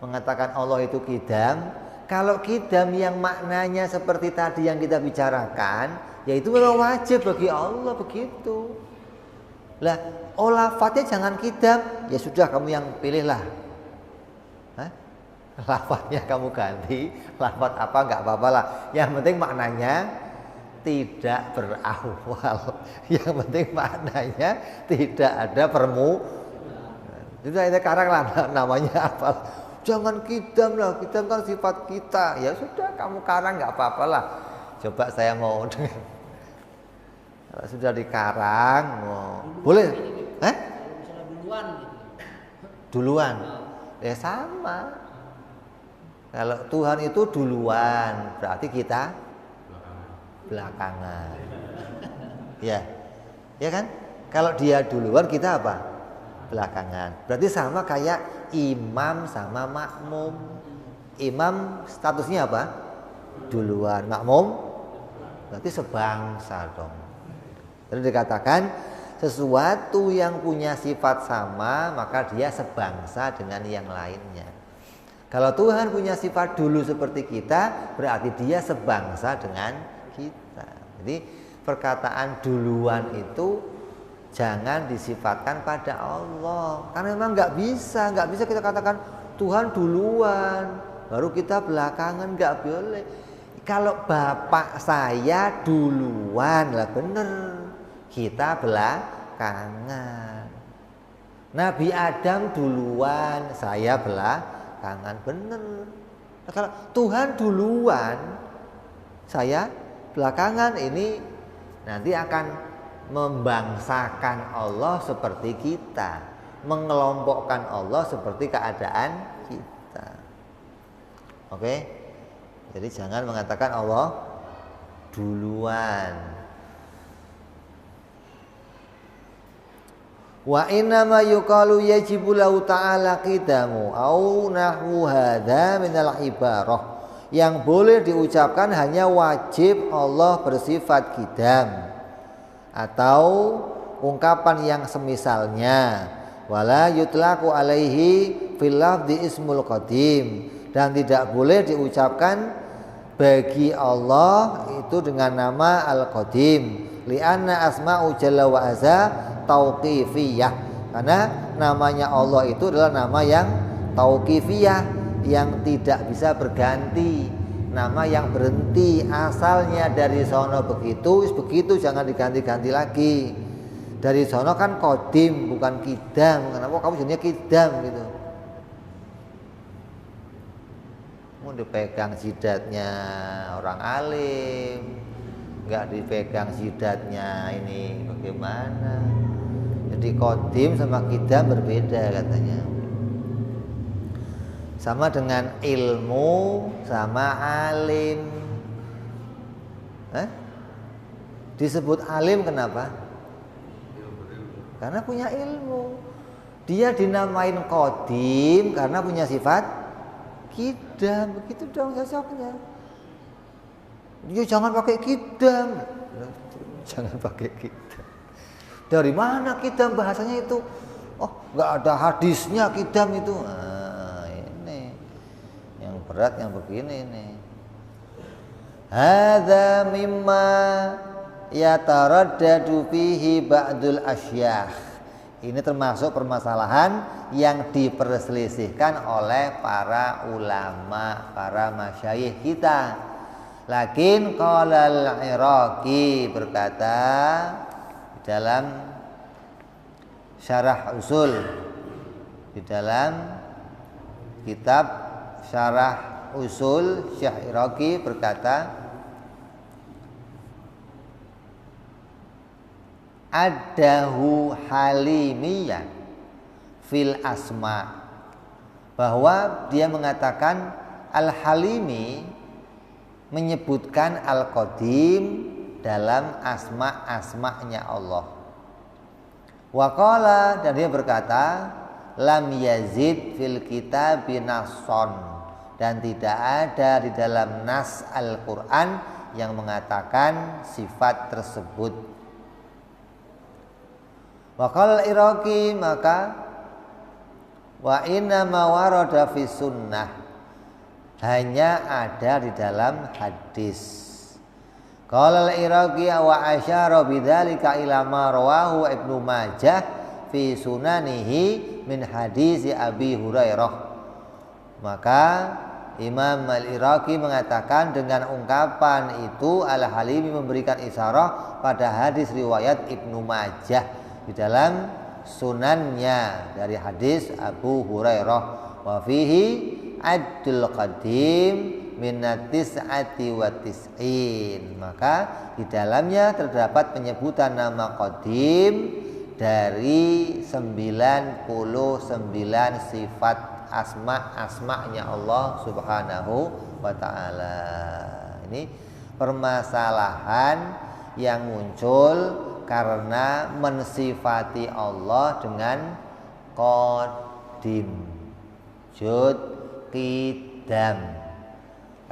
mengatakan Allah itu qidam? Kalau qidam yang maknanya seperti tadi yang kita bicarakan, ya itu memang wajib bagi Allah begitu. Lah, lafadznya jangan qidam, ya sudah kamu yang pilihlah. Lafadznya kamu ganti, lafadz apa nggak apa-apa lah. Yang penting maknanya tidak berawal. Yang penting maknanya tidak ada Itu saya karang lah namanya apa. Jangan qidam lah, qidam kan sifat kita. Ya sudah kamu karang nggak apa-apa lah. Coba saya mau dengan kalau sudah dikarang, boleh? Duluan, ya sama. Kalau Tuhan itu duluan, berarti kita belakangan. Ya kan? Kalau dia duluan, kita apa? Belakangan. Berarti sama kayak imam sama makmum. Imam statusnya apa? Duluan, makmum berarti sebangsa dong. Jadi dikatakan sesuatu yang punya sifat sama maka dia sebangsa dengan yang lainnya. Kalau Tuhan punya sifat dulu seperti kita, berarti dia sebangsa dengan kita. Jadi perkataan duluan itu jangan disifatkan pada Allah. Karena memang nggak bisa kita katakan Tuhan duluan, baru kita belakangan, nggak boleh. Kalau bapak saya duluan lah bener, kita belakangan. Nabi Adam duluan, saya belakangan, bener. Nah, kalau Tuhan duluan, saya belakangan, ini nanti akan membangsakan Allah seperti kita, mengelompokkan Allah seperti keadaan kita. Oke? Jadi jangan mengatakan Allah duluan. Wa inna ma yuqalu yajibu lahu ta'ala qidamu au nahwu hadza minal ibarah. Yang boleh diucapkan hanya wajib Allah bersifat qidam atau ungkapan yang semisalnya. Wala yutlaqu alaihi fil lafzi ismul qadim, dan tidak boleh diucapkan bagi Allah itu dengan nama Al-Qadim. Li'anna asma'u jalla wa azza tauqifiyah. Karena namanya Allah itu adalah nama yang tauqifiyah, yang tidak bisa berganti, nama yang berhenti, asalnya dari sono begitu jangan diganti-ganti lagi. Dari sono kan qadim bukan qidam. Kenapa kamu jadinya qidam gitu? Mau dipegang jidatnya orang alim, nggak dipegang jidatnya ini bagaimana? Jadi qadim sama qidam berbeda katanya. Sama dengan ilmu sama alim. Disebut alim kenapa? Karena punya ilmu. Dia dinamain qadim karena punya sifat qidam. Begitu dong cocoknya. Dia jangan pakai qidam. Jangan pakai qidam. Dari mana qidam bahasanya itu? Oh, nggak ada hadisnya qidam itu. Ini yang berat yang begini nih. Hadza mimma yataraddadu fihi ba'dul asyakh. Ini termasuk permasalahan yang diperselisihkan oleh para ulama, para masyayikh kita. Lakin qala al-Iraqi berkata dalam syarah usul, di dalam kitab syarah usul, Syekh Iraqi berkata adahu halimiyah fil asma, bahwa dia mengatakan al-halimi menyebutkan al-qadim dalam asma-asma'nya Allah. Waqala, dan dia berkata lam yazid fil kitabi nasson, dan tidak ada di dalam nas Al-Quran yang mengatakan sifat tersebut. Waqal Iraqi, maka wa inna ma warada fi sunnah, hanya ada di dalam hadis. Qala al-Iraqi wa asyara bidzalika ila ma rawahu Ibnu Majah fi sunanihi min hadis Abi Hurairah. Maka Imam Al-Iraqi mengatakan dengan ungkapan itu Al-Halimi memberikan isyarah pada hadis riwayat Ibnu Majah di dalam sunannya dari hadis Abu Hurairah, wa fihi Abdul Qadim minatis'ati wa tis'in, maka di dalamnya terdapat penyebutan nama Qadim dari 99 sifat asma-asma'nya Allah Subhanahu wa ta'ala. Ini permasalahan yang muncul karena mensifati Allah dengan qadim, jud, qidam.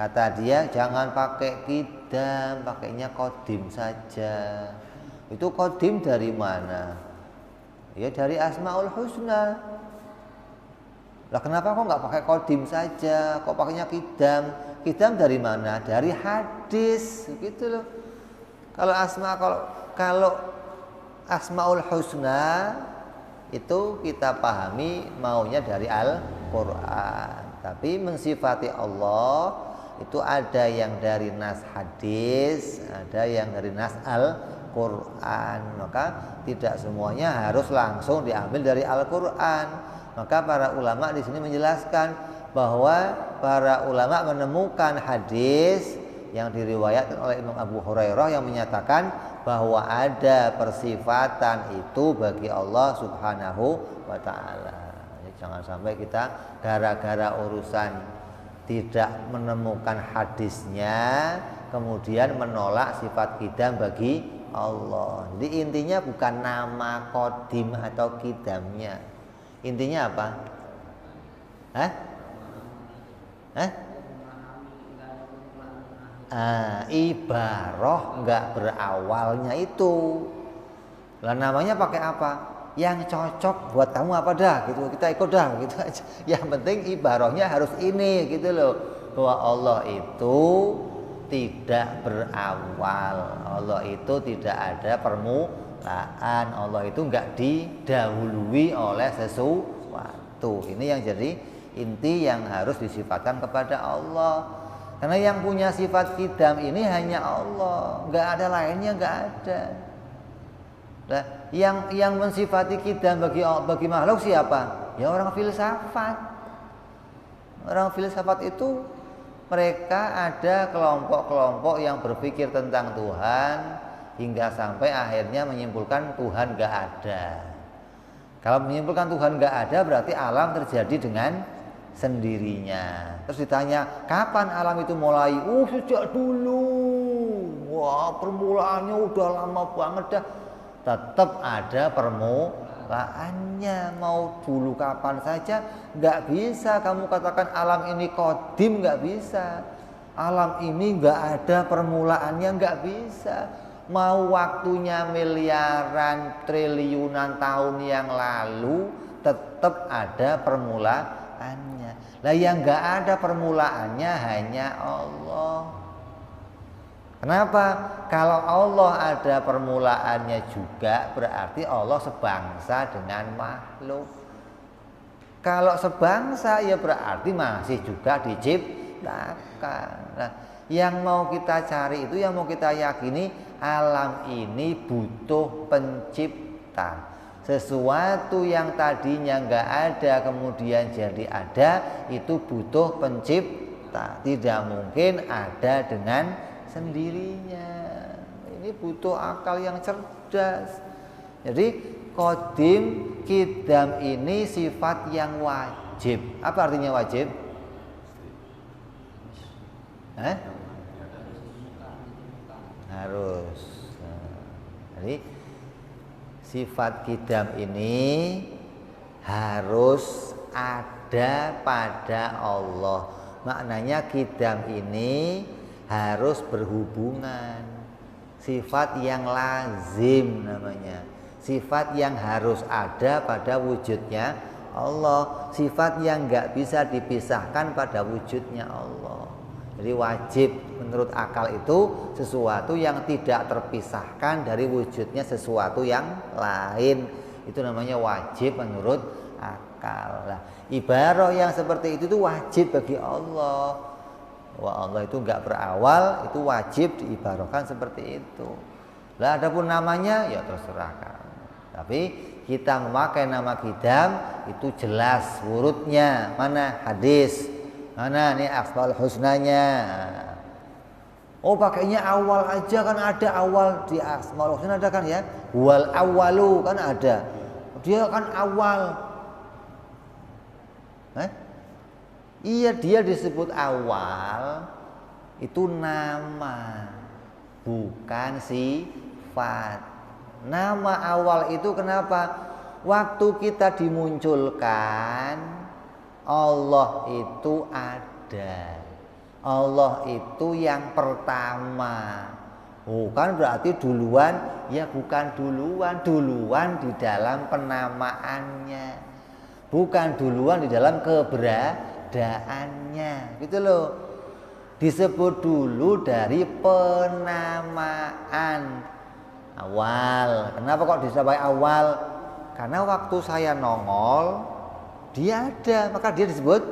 Kata dia jangan pakai qidam, pakainya qadim saja. Itu qadim dari mana? Ya dari Asmaul Husna. Lah kenapa kok nggak pakai qadim saja? Kok pakainya qidam? Qidam dari mana? Dari hadis, gitu loh. Kalau Asmaul Husna itu kita pahami maunya dari Al-Quran. Tapi mensifati Allah itu ada yang dari nas hadis, ada yang dari nas Al-Quran. Maka tidak semuanya harus langsung diambil dari Al-Quran. Maka para ulama di sini menjelaskan bahwa para ulama menemukan hadis yang diriwayatkan oleh Imam Abu Hurairah yang menyatakan bahwa ada persifatan itu bagi Allah Subhanahu wa ta'ala. Jangan sampai kita gara-gara urusan tidak menemukan hadisnya kemudian menolak sifat qidam bagi Allah. Jadi intinya bukan nama qadim atau qidamnya. Intinya apa? Ibarah enggak berawalnya itu. Lah namanya pakai apa? Yang cocok buat kamu apa dah gitu. Kita ikut dah gitu aja. Yang penting ibarahnya harus ini gitu loh. Bahwa Allah itu tidak berawal. Allah itu tidak ada permulaan. Allah itu enggak didahului oleh sesuatu. Ini yang jadi inti yang harus disifatkan kepada Allah. Karena yang punya sifat qidam ini hanya Allah, nggak ada lainnya, nggak ada. Nah, yang mensifati qidam bagi makhluk siapa? Ya orang filsafat. Orang filsafat itu mereka ada kelompok-kelompok yang berpikir tentang Tuhan hingga sampai akhirnya menyimpulkan Tuhan nggak ada. Kalau menyimpulkan Tuhan nggak ada berarti alam terjadi dengan sendirinya. Terus ditanya kapan alam itu mulai? Sejak dulu. Wah, permulaannya udah lama banget dah. Tetap ada permulaannya. Mau dulu kapan saja nggak bisa kamu katakan alam ini qadim, nggak bisa. Alam ini nggak ada permulaannya, nggak bisa. Mau waktunya miliaran triliunan tahun yang lalu tetap ada permulaannya. Lah yang nggak ada permulaannya hanya Allah. Kenapa? Kalau Allah ada permulaannya juga, berarti Allah sebangsa dengan makhluk. Kalau sebangsa ya berarti masih juga diciptakan. Nah, yang mau kita cari itu, yang mau kita yakini, alam ini butuh pencipta. Sesuatu yang tadinya nggak ada kemudian jadi ada, itu butuh pencipta. Tidak mungkin ada dengan sendirinya. Ini butuh akal yang cerdas. Jadi qadim, qidam ini sifat yang wajib. Apa artinya wajib? Harus. Jadi sifat qidam ini harus ada pada Allah. Maknanya qidam ini harus berhubungan. Sifat yang lazim namanya. Sifat yang harus ada pada wujudnya Allah. Sifat yang nggak bisa dipisahkan pada wujudnya Allah. Jadi wajib menurut akal itu sesuatu yang tidak terpisahkan dari wujudnya sesuatu yang lain. Itu namanya wajib menurut akal. Nah, ibarah yang seperti itu wajib bagi Allah. Wah, Allah itu nggak berawal, itu wajib diibarahkan seperti itu. Lah adapun namanya ya terserah kamu. Tapi kita memakai nama qidam itu jelas urutnya. Mana hadis? Mana nih asmaul husnanya? Oh pakainya awal aja, kan ada awal di asmaul husna ada kan ya? Wal awalu kan ada. Dia kan awal. Iya, dia disebut awal itu nama, bukan sifat. Nama awal itu kenapa? Waktu kita dimunculkan, Allah itu ada. Allah itu yang pertama. Bukan berarti duluan, ya bukan duluan. Duluan di dalam penamaannya. Bukan duluan di dalam keberadaannya. Gitu loh. Disebut dulu dari penamaan. Awal. Kenapa kok disebut awal? Karena waktu saya nongol, dia ada, maka dia disebut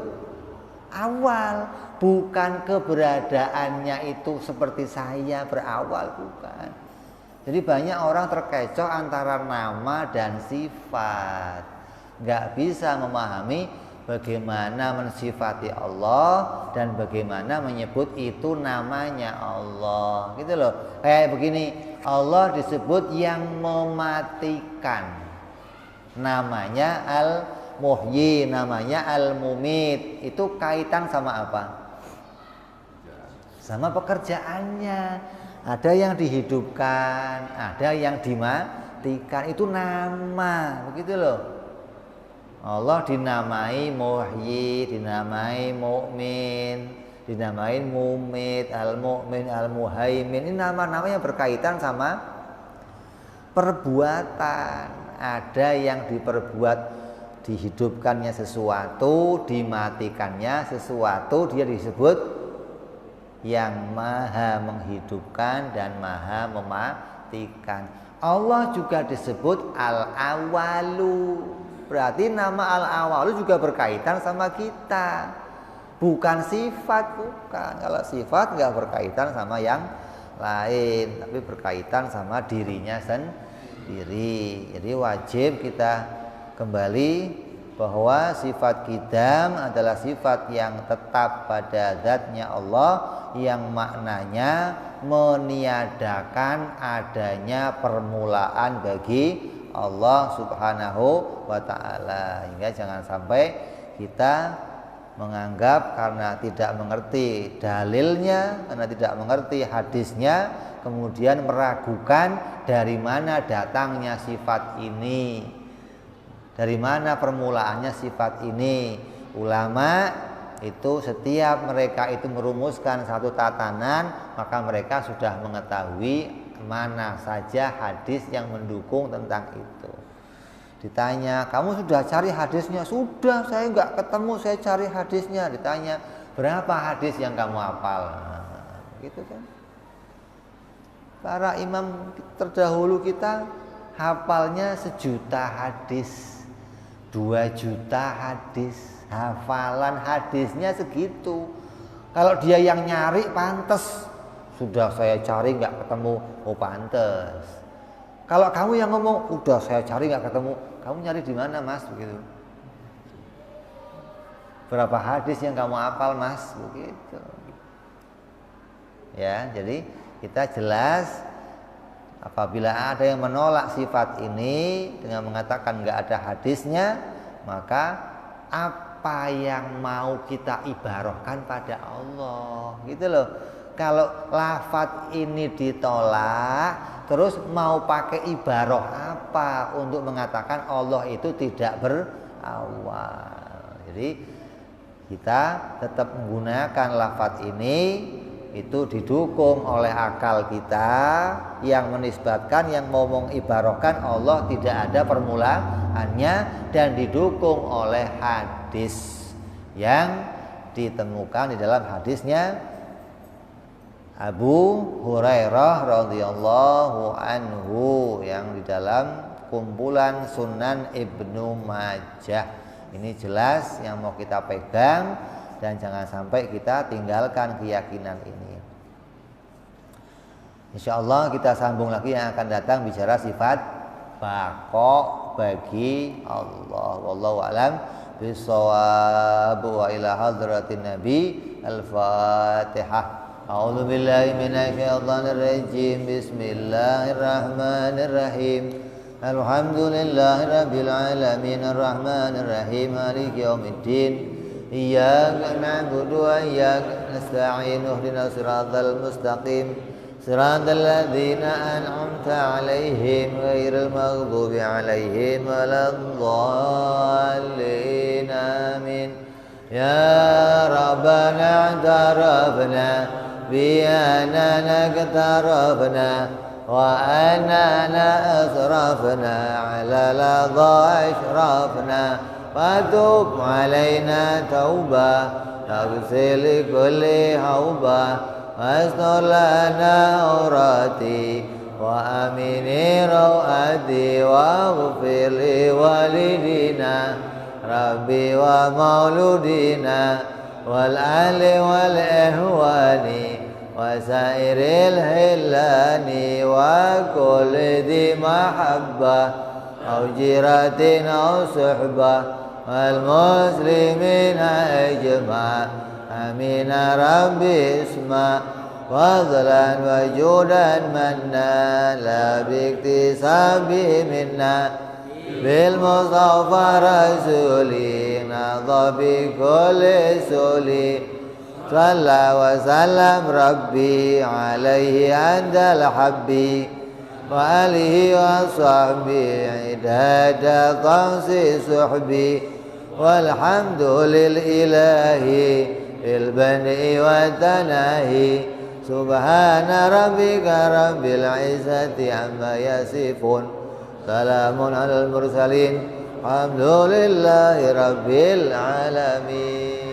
awal. Bukan keberadaannya itu seperti saya berawal, bukan. Jadi banyak orang terkecoh antara nama dan sifat. Gak bisa memahami bagaimana mensifati Allah dan bagaimana menyebut itu namanya Allah. Gitu loh. Kayak begini, Allah disebut yang mematikan. Namanya Al-Muhyi, namanya Al-Mumit. Itu kaitan sama apa? Sama pekerjaannya. Ada yang dihidupkan, ada yang dimatikan. Itu nama, begitu loh. Allah dinamai Muhyi, dinamai Mukmin, dinamai Mumit, Al-Mukmin, Al-Muhaimin. Ini nama-nama yang berkaitan sama perbuatan. Ada yang diperbuat, dihidupkannya sesuatu, dimatikannya sesuatu, dia disebut yang maha menghidupkan dan maha mematikan. Allah juga disebut Al-Awalu. Berarti nama Al-Awalu juga berkaitan sama kita. Bukan sifat, bukan. Kalau sifat nggak berkaitan sama yang lain, tapi berkaitan sama dirinya sendiri. Jadi wajib kita kembali bahwa sifat qidam adalah sifat yang tetap pada zatnya Allah, yang maknanya meniadakan adanya permulaan bagi Allah subhanahu wa ta'ala. Hingga jangan sampai kita menganggap karena tidak mengerti dalilnya, karena tidak mengerti hadisnya, kemudian meragukan dari mana datangnya sifat ini, dari mana permulaannya sifat ini. Ulama itu setiap mereka itu merumuskan satu tatanan, maka mereka sudah mengetahui mana saja hadis yang mendukung tentang itu. Ditanya, kamu sudah cari hadisnya? Sudah, saya nggak ketemu, saya cari hadisnya. Ditanya, berapa hadis yang kamu hafal? Gitu kan. Para imam terdahulu kita hafalnya 1.000.000 hadis, 2 juta hadis, hafalan hadisnya segitu. Kalau dia yang nyari pantes, sudah saya cari nggak ketemu, oh pantes. Kalau kamu yang ngomong, udah saya cari nggak ketemu, kamu nyari di mana mas? Begitu. Berapa hadis yang kamu hafal mas? Begitu. Ya, jadi kita jelas apabila ada yang menolak sifat ini dengan mengatakan nggak ada hadisnya, maka apa yang mau kita ibarahkan pada Allah, gitu loh. Kalau lafadz ini ditolak, terus mau pakai ibarah apa untuk mengatakan Allah itu tidak berawal? Jadi kita tetap menggunakan lafadz ini, itu didukung oleh akal kita yang menisbatkan, yang mau mengibarahkan Allah tidak ada permulaannya, dan didukung oleh hadis yang ditemukan di dalam hadisnya Abu Hurairah radhiyallahu anhu yang di dalam kumpulan Sunan Ibnu Majah. Ini jelas yang mau kita pegang, dan jangan sampai kita tinggalkan keyakinan ini. Insyaallah kita sambung lagi yang akan datang bicara sifat baqa bagi Allah. Wallahu a'lam bishawab, wa ila hadratin nabi. Al-Fatihah. A'udzu billahi minasyaitonir rajim. Bismillahirrahmanirrahim. Alhamdulillahirabbil alamin arrahmanir rahim maliki yaumiddin. Iyyaka na'budu wa iyyaka nasta'in ihdinas siratal mustaqim siratal ladzina an'amta 'alaihim ghairil maghdubi 'alaihim waladdallin amin. Ya Rabbana i'tarafna bi annana iqtarafna wa annana asrafna 'ala ladha ashrafna fatub alaina tauba taghsil kulli hauba wastur lana aurati wa amini rawati wa ghfir li walidina rabbi wa mauludina wal ali wal ihwani wa sairil hilani wa kulli di mahabbah au jiratin au suhbah والمسلمين أجمع آمين ربي اسمع فضلا وجودا منا لا باكتساب منا بالمصطفى رسولي نضى بكل سولي صلى وسلم ربي عليه عند الحبي وآله وصحبه عداد طمس صحبي والحمد للإله في البدء والتناهي سبحان ربك رب العزة عما يصفون سلام على المرسلين الحمد لله رب العالمين.